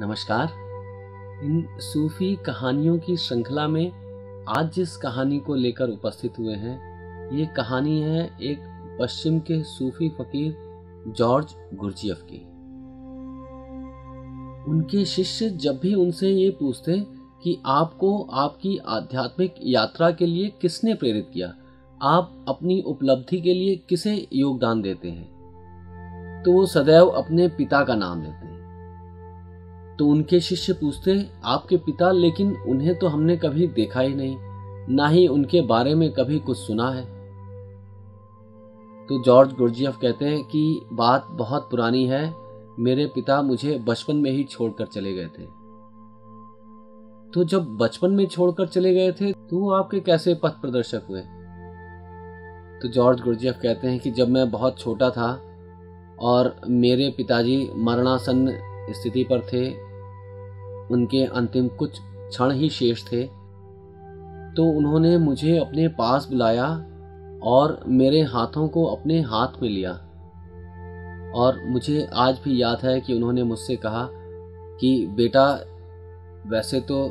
नमस्कार। इन सूफी कहानियों की श्रृंखला में आज जिस कहानी को लेकर उपस्थित हुए हैं, ये कहानी है एक पश्चिम के सूफी फकीर जॉर्ज गुरजियफ की। उनके शिष्य जब भी उनसे ये पूछते कि आपको आपकी आध्यात्मिक यात्रा के लिए किसने प्रेरित किया, आप अपनी उपलब्धि के लिए किसे योगदान देते हैं, तो वो सदैव अपने पिता का नाम लेते हैं। तो उनके शिष्य पूछते आपके पिता, लेकिन उन्हें तो हमने कभी देखा ही नहीं, ना ही उनके बारे में कभी कुछ सुना है। तो जॉर्ज गुरजियफ कहते हैं कि बात बहुत पुरानी है, मेरे पिता मुझे बचपन में ही छोड़कर चले गए थे। तो जब बचपन में छोड़कर चले गए थे तो वो आपके कैसे पथ प्रदर्शक हुए? तो जॉर्ज गुरजियफ कहते हैं कि जब मैं बहुत छोटा था और मेरे पिताजी मरणासन्न स्थिति पर थे, उनके अंतिम कुछ क्षण ही शेष थे, तो उन्होंने मुझे अपने पास बुलाया और मेरे हाथों को अपने हाथ में लिया। और मुझे आज भी याद है कि उन्होंने मुझसे कहा कि बेटा, वैसे तो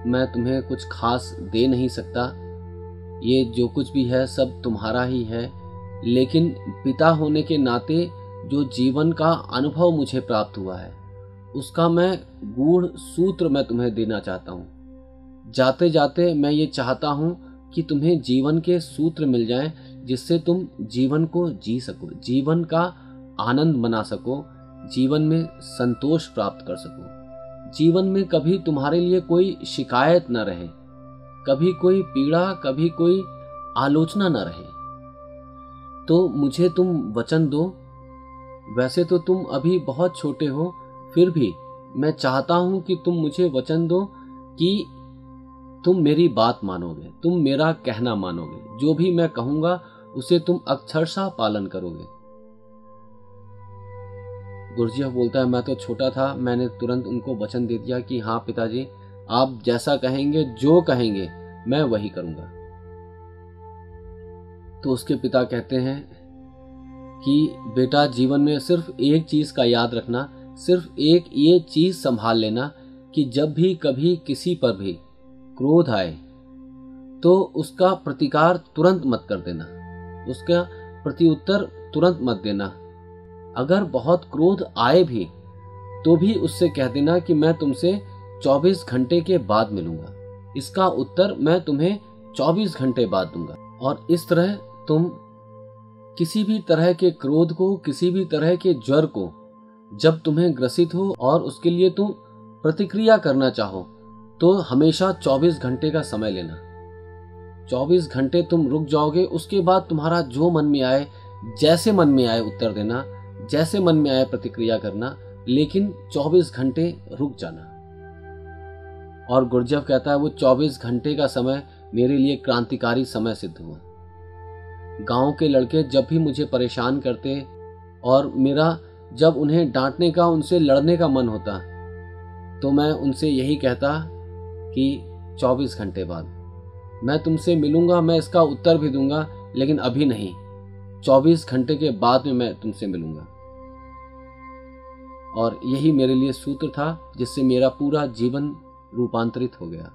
मैं तुम्हें कुछ खास दे नहीं सकता, ये जो कुछ भी है सब तुम्हारा ही है, लेकिन पिता होने के नाते जो जीवन का अनुभव मुझे प्राप्त हुआ है, उसका मैं गूढ़ सूत्र मैं तुम्हें देना चाहता हूँ। जाते जाते मैं ये चाहता हूँ कि तुम्हें जीवन के सूत्र मिल जाएं, जिससे तुम जीवन को जी सको, जीवन का आनंद मना सको, जीवन में संतोष प्राप्त कर सको, जीवन में कभी तुम्हारे लिए कोई शिकायत न रहे, कभी कोई पीड़ा, कभी कोई आलोचना न रहे। तो मुझे तुम वचन दो। वैसे तो तुम अभी बहुत छोटे हो, फिर भी मैं चाहता हूं कि तुम मुझे वचन दो कि तुम मेरी बात मानोगे, तुम मेरा कहना मानोगे, जो भी मैं कहूंगा उसे तुम अक्षरशः पालन करोगे। गुरजियफ बोलता है, मैं तो छोटा था, मैंने तुरंत उनको वचन दे दिया कि हाँ पिताजी, आप जैसा कहेंगे, जो कहेंगे मैं वही करूंगा। तो उसके पिता कहते हैं कि बेटा, जीवन में सिर्फ एक चीज का याद रखना, सिर्फ एक ये चीज संभाल लेना कि जब भी कभी किसी पर भी क्रोध आए तो उसका प्रतिकार तुरंत मत कर देना, उसका प्रत्युत्तर तुरंत मत देना। अगर बहुत क्रोध आए भी तो भी उससे कह देना कि मैं तुमसे 24 घंटे के बाद मिलूंगा, इसका उत्तर मैं तुम्हें 24 घंटे बाद दूंगा। और इस तरह तुम किसी भी तरह के क्रोध को, किसी भी तरह के ज्वर को जब तुम्हें ग्रसित हो और उसके लिए तुम प्रतिक्रिया करना चाहो, तो हमेशा 24 घंटे का समय लेना। 24 घंटे तुम रुक जाओगे, उसके बाद तुम्हारा जो मन में आए, जैसे मन में आए उत्तर देना, जैसे मन में आए प्रतिक्रिया करना, लेकिन 24 घंटे रुक जाना। और गुरजियफ कहता है वो 24 घंटे का समय मेरे लिए क्रांतिकारी समय सिद्ध हुआ। गांव के लड़के जब भी मुझे परेशान करते और मेरा जब उन्हें डांटने का, उनसे लड़ने का मन होता, तो मैं उनसे यही कहता कि 24 घंटे बाद मैं तुमसे मिलूंगा, मैं इसका उत्तर भी दूंगा, लेकिन अभी नहीं, 24 घंटे के बाद में मैं तुमसे मिलूंगा। और यही मेरे लिए सूत्र था जिससे मेरा पूरा जीवन रूपांतरित हो गया।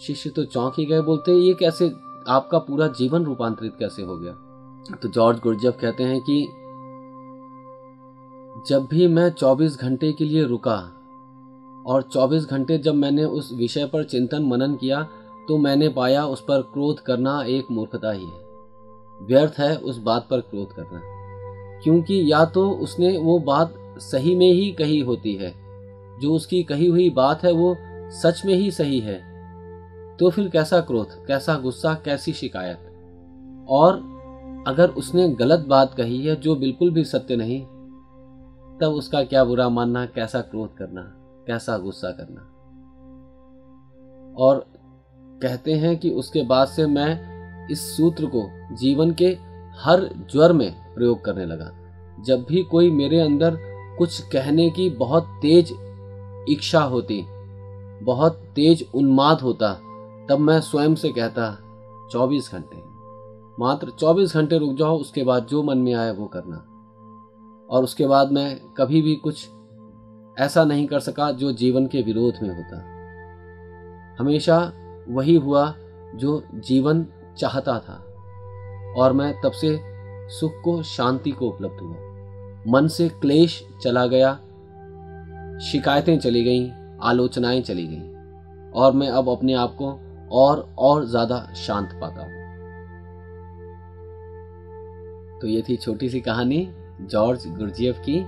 शिष्य तो चौंक ही गए, बोलते ये कैसे, आपका पूरा जीवन रूपांतरित कैसे हो गया? तो जॉर्ज गुरजियफ कहते हैं कि जब भी मैं 24 घंटे के लिए रुका और 24 घंटे जब मैंने उस विषय पर चिंतन मनन किया, तो मैंने पाया उस पर क्रोध करना एक मूर्खता ही है, व्यर्थ है उस बात पर क्रोध करना, क्योंकि या तो उसने वो बात सही में ही कही होती है, जो उसकी कही हुई बात है वो सच में ही सही है, तो फिर कैसा क्रोध, कैसा गुस्सा, कैसी शिकायत। और अगर उसने गलत बात कही है जो बिल्कुल भी सत्य नहीं, तब उसका क्या बुरा मानना, कैसा क्रोध करना, कैसा गुस्सा करना। और कहते हैं कि उसके बाद से मैं इस सूत्र को जीवन के हर ज्वर में प्रयोग करने लगा। जब भी कोई मेरे अंदर कुछ कहने की बहुत तेज इच्छा होती, बहुत तेज उन्माद होता, तब मैं स्वयं से कहता 24 घंटे, मात्र 24 घंटे रुक जाओ, उसके बाद जो मन में आए वो करना। और उसके बाद मैं कभी भी कुछ ऐसा नहीं कर सका जो जीवन के विरोध में होता। हमेशा वही हुआ जो जीवन चाहता था, और मैं तब से सुख को, शांति को उपलब्ध हुआ। मन से क्लेश चला गया, शिकायतें चली गईं, आलोचनाएं चली गईं, और मैं अब अपने आप को और ज्यादा शांत पाता हूं। तो ये थी छोटी सी कहानी जॉर्ज गुरजिएफ की,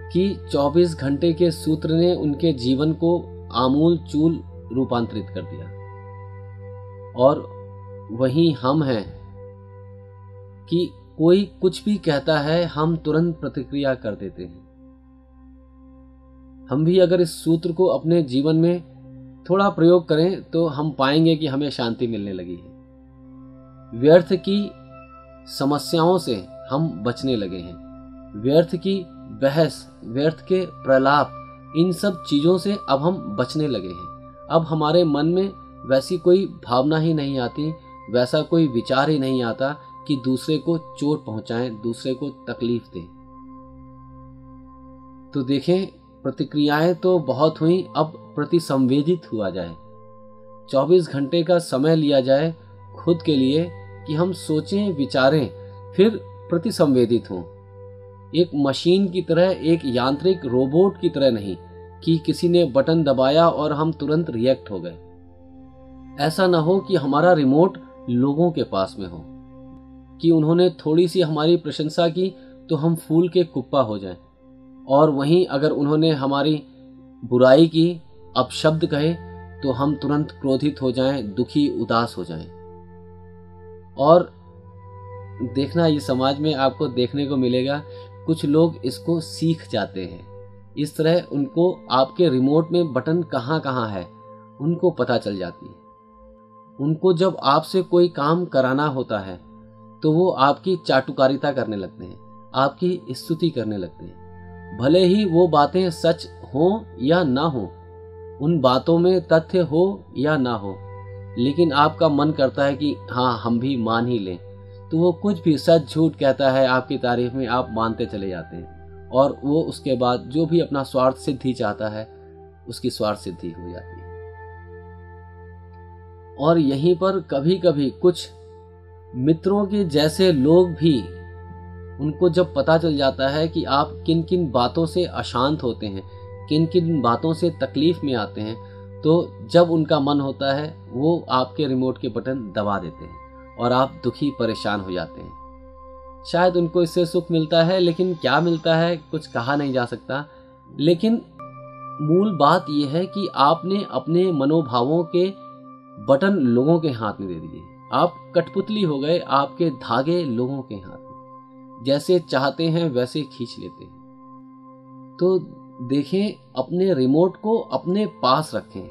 कि 24 घंटे के सूत्र ने उनके जीवन को आमूल चूल रूपांतरित कर दिया। और वही हम हैं कि कोई कुछ भी कहता है, हम तुरंत प्रतिक्रिया कर देते हैं। हम भी अगर इस सूत्र को अपने जीवन में थोड़ा प्रयोग करें तो हम पाएंगे कि हमें शांति मिलने लगी है। व्यर्थ की समस्याओं से हम बचने लगे हैं। व्यर्थ की बहस, व्यर्थ के प्रलाप, इन सब चीजों से अब हम बचने लगे हैं। अब हमारे मन में वैसी कोई भावना ही नहीं आती, वैसा कोई विचार ही नहीं आता कि दूसरे को चोट पहुंचाएं, दूसरे को तकलीफ दें। तो देखें, प्रतिक्रियाएं तो बहुत हुई, अब प्रतिसंवेदित हुआ जाए। 24 घंटे का समय लिया जाए खुद के लिए कि हम सोचें, विचारें, फिर प्रतिसंवेदित हों। एक मशीन की तरह, एक यांत्रिक रोबोट की तरह नहीं कि किसी ने बटन दबाया और हम तुरंत रिएक्ट हो गए। ऐसा ना हो कि हमारा रिमोट लोगों के पास में हो, कि उन्होंने थोड़ी सी हमारी प्रशंसा की तो हम फूल के कुप्पा हो जाएं, और वहीं अगर उन्होंने हमारी बुराई की, अपशब्द कहे, तो हम तुरंत क्रोधित हो जाएं, दुखी, उदास हो जाएं। और देखना, ये समाज में आपको देखने को मिलेगा, कुछ लोग इसको सीख जाते हैं। इस तरह उनको आपके रिमोट में बटन कहाँ कहाँ है उनको पता चल जाती है। उनको जब आपसे कोई काम कराना होता है तो वो आपकी चाटुकारिता करने लगते हैं, आपकी स्तुति करने लगते हैं। भले ही वो बातें सच हो या ना हो, उन बातों में तथ्य हो या ना हो, लेकिन आपका मन करता है कि हाँ, हम भी मान ही लें। तो वो कुछ भी सच झूठ कहता है आपकी तारीफ में, आप मानते चले जाते हैं, और वो उसके बाद जो भी अपना स्वार्थ सिद्धि चाहता है उसकी स्वार्थ सिद्धि हो जाती है। और यहीं पर कभी कभी कुछ मित्रों के जैसे लोग भी, उनको जब पता चल जाता है कि आप किन किन बातों से अशांत होते हैं, किन किन बातों से तकलीफ में आते हैं, तो जब उनका मन होता है वो आपके रिमोट के बटन दबा देते हैं और आप दुखी, परेशान हो जाते हैं। शायद उनको इससे सुख मिलता है, लेकिन क्या मिलता है कुछ कहा नहीं जा सकता। लेकिन मूल बात यह है कि आपने अपने मनोभावों के बटन लोगों के हाथ में दे दिए। आप कठपुतली हो गए, आपके धागे लोगों के हाथ में, जैसे चाहते हैं वैसे खींच लेते हैं। तो देखें, अपने रिमोट को अपने पास रखें।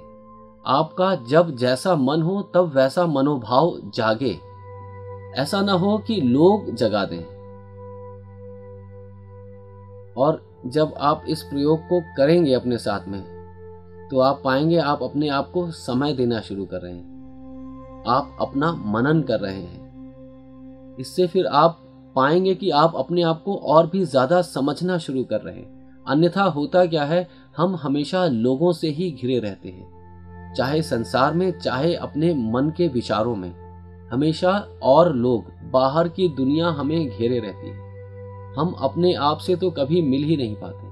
आपका जब जैसा मन हो तब वैसा मनोभाव जागे। ऐसा ना हो कि लोग जगा दें। और जब आप इस प्रयोग को करेंगे अपने साथ में, तो आप पाएंगे आप अपने आप को समय देना शुरू कर रहे हैं, आप अपना मनन कर रहे हैं। इससे फिर आप पाएंगे कि आप अपने आप को और भी ज्यादा समझना शुरू कर रहे हैं। अन्यथा होता क्या है, हम हमेशा लोगों से ही घिरे रहते हैं, चाहे संसार में, चाहे अपने मन के विचारों में। हमेशा और लोग, बाहर की दुनिया हमें घेरे रहती है। हम अपने आप से तो कभी मिल ही नहीं पाते,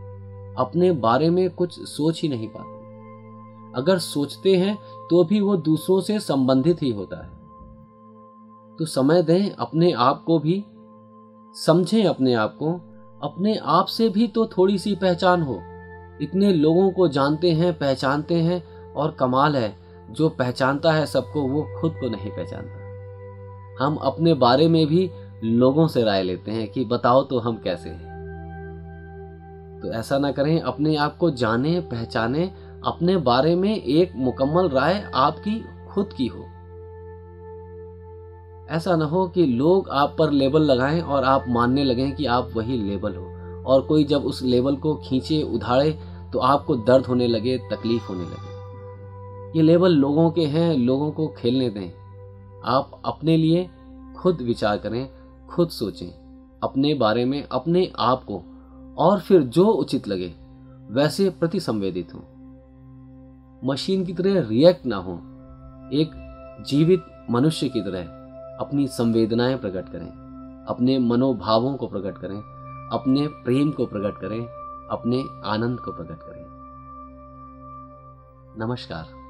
अपने बारे में कुछ सोच ही नहीं पाते। अगर सोचते हैं तो भी वो दूसरों से संबंधित ही होता है। तो समय दें अपने आप को भी, समझें अपने आप को, अपने आप से भी तो थोड़ी सी पहचान हो। इतने लोगों को जानते हैं, पहचानते हैं, और कमाल है, जो पहचानता है सबको वो खुद को नहीं पहचानता। हम अपने बारे में भी लोगों से राय लेते हैं कि बताओ तो हम कैसे हैं। तो ऐसा ना करें, अपने आप को जाने, पहचाने, अपने बारे में एक मुकम्मल राय आपकी खुद की हो। ऐसा ना हो कि लोग आप पर लेबल लगाएं और आप मानने लगें कि आप वही लेबल हो, और कोई जब उस लेबल को खींचे, उधाड़े, तो आपको दर्द होने लगे, तकलीफ होने लगे। ये लेबल लोगों के हैं, लोगों को खेलने दें। आप अपने लिए खुद विचार करें, खुद सोचें अपने बारे में, अपने आप को, और फिर जो उचित लगे वैसे प्रति संवेदित हों। मशीन की तरह रिएक्ट ना हो, एक जीवित मनुष्य की तरह अपनी संवेदनाएं प्रकट करें, अपने मनोभावों को प्रकट करें, अपने प्रेम को प्रकट करें, अपने आनंद को प्रकट करें। नमस्कार।